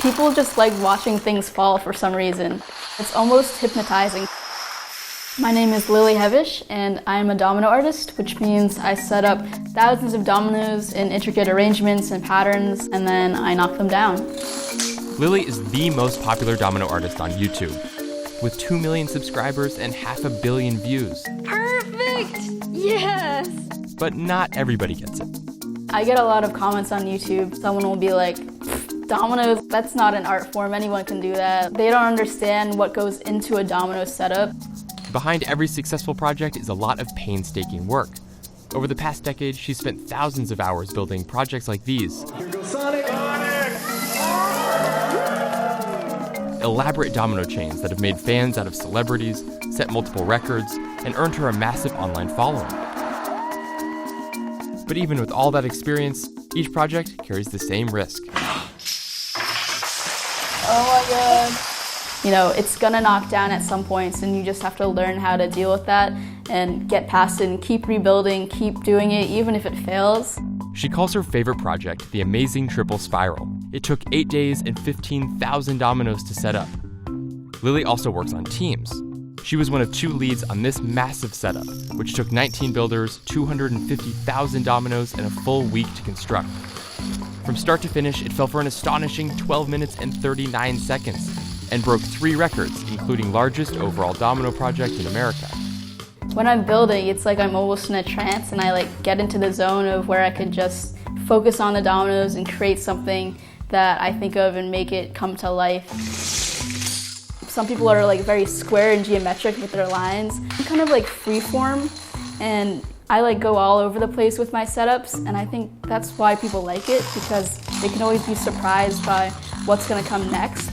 People just like watching things fall for some reason. It's almost hypnotizing. My name is Hevesh5, and I'm a domino artist, which means I set up thousands of dominoes in intricate arrangements and patterns, and then I knock them down. Lily is the most popular domino artist on YouTube, with 2 million subscribers and 500 million views. Perfect! Yes! But not everybody gets it. I get a lot of comments on YouTube. Someone will be like, dominoes, that's not an art form, anyone can do that. They don't understand what goes into a domino setup. Behind every successful project is a lot of painstaking work. Over the past decade, she's spent thousands of hours building projects like these. Here goes Sonic! Elaborate domino chains that have made fans out of celebrities, set multiple records, and earned her a massive online following. But even with all that experience, each project carries the same risk. Oh my god. You know, it's gonna knock down at some points, and you just have to learn how to deal with that and get past it and keep rebuilding, keep doing it, even if it fails. She calls her favorite project the Amazing Triple Spiral. It took 8 days and 15,000 dominoes to set up. Lily also works on teams. She was one of 2 leads on this massive setup, which took 19 builders, 250,000 dominoes, and a full week to construct. From start to finish, it fell for an astonishing 12 minutes and 39 seconds, and broke 3 records, including largest overall domino project in America. When I'm building, it's like I'm almost in a trance, and I get into the zone of where I could just focus on the dominoes and create something that I think of and make it come to life. Some people are very square and geometric with their lines. I'm kind of freeform, and I go all over the place with my setups, and I think that's why people like it, because they can always be surprised by what's gonna come next.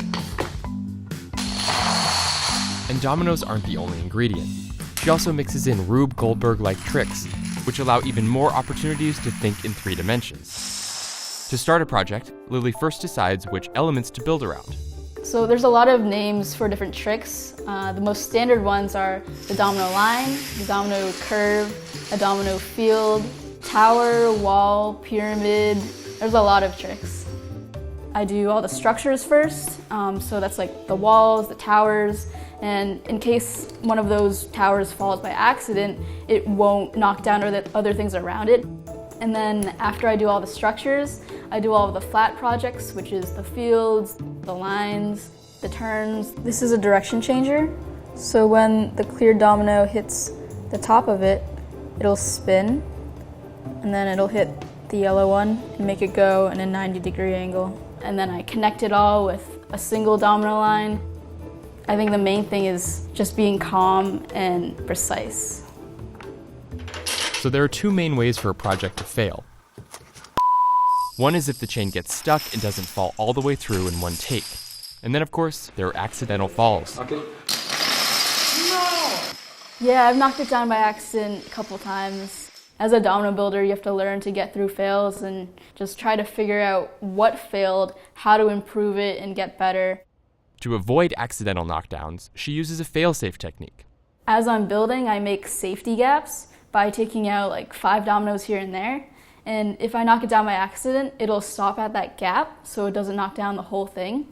And dominoes aren't the only ingredient. She also mixes in Rube Goldberg-like tricks, which allow even more opportunities to think in 3 dimensions. To start a project, Lily first decides which elements to build around. So there's a lot of names for different tricks. The most standard ones are the domino line, the domino curve, a domino field, tower, wall, pyramid. There's a lot of tricks. I do all the structures first, so that's the walls, the towers, and in case one of those towers falls by accident, it won't knock down other things around it. And then after I do all the structures, I do all of the flat projects, which is the fields, the lines, the turns. This is a direction changer, so when the clear domino hits the top of it, it'll spin, and then it'll hit the yellow one and make it go in a 90-degree angle. And then I connect it all with a single domino line. I think the main thing is just being calm and precise. So there are 2 main ways for a project to fail. One is if the chain gets stuck and doesn't fall all the way through in one take. And then, of course, there are accidental falls. Okay. No! Yeah, I've knocked it down by accident a couple times. As a domino builder, you have to learn to get through fails and just try to figure out what failed, how to improve it, and get better. To avoid accidental knockdowns, she uses a fail-safe technique. As I'm building, I make safety gaps by taking out 5 dominoes here and there. And if I knock it down by accident, it'll stop at that gap, so it doesn't knock down the whole thing.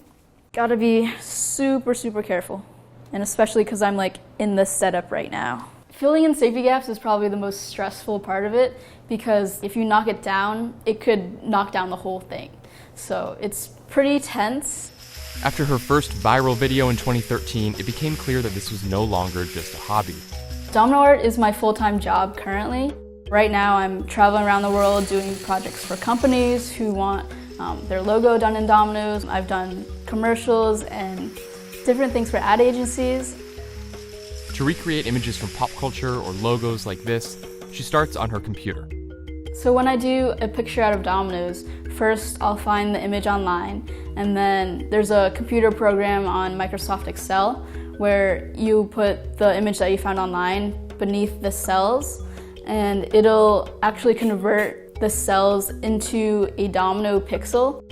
Gotta be super, super careful. And especially because I'm in the setup right now. Filling in safety gaps is probably the most stressful part of it, because if you knock it down, it could knock down the whole thing. So it's pretty tense. After her first viral video in 2013, it became clear that this was no longer just a hobby. Domino art is my full-time job currently. Right now I'm traveling around the world doing projects for companies who want their logo done in dominoes. I've done commercials and different things for ad agencies. To recreate images from pop culture or logos like this, she starts on her computer. So when I do a picture out of dominoes, first I'll find the image online, and then there's a computer program on Microsoft Excel where you put the image that you found online beneath the cells, and it'll actually convert the cells into a domino pixel.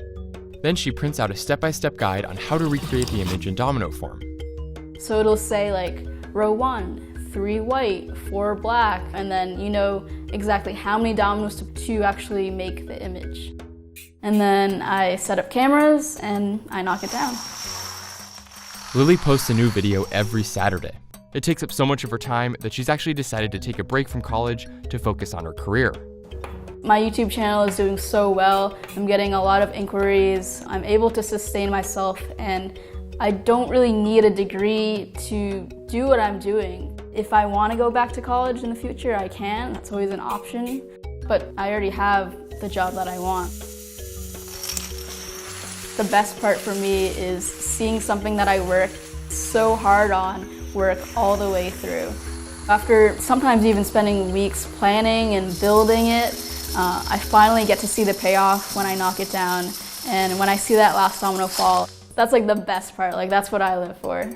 Then she prints out a step-by-step guide on how to recreate the image in domino form. So it'll say row 1, 3 white, 4 black, and then you know exactly how many dominoes to actually make the image. And then I set up cameras and I knock it down. Lily posts a new video every Saturday. It takes up so much of her time that she's actually decided to take a break from college to focus on her career. My YouTube channel is doing so well. I'm getting a lot of inquiries. I'm able to sustain myself, and I don't really need a degree to do what I'm doing. If I want to go back to college in the future, I can. That's always an option. But I already have the job that I want. The best part for me is seeing something that I worked so hard on work all the way through. After sometimes even spending weeks planning and building it, I finally get to see the payoff when I knock it down. And when I see that last domino fall, that's like the best part. Like, that's what I live for.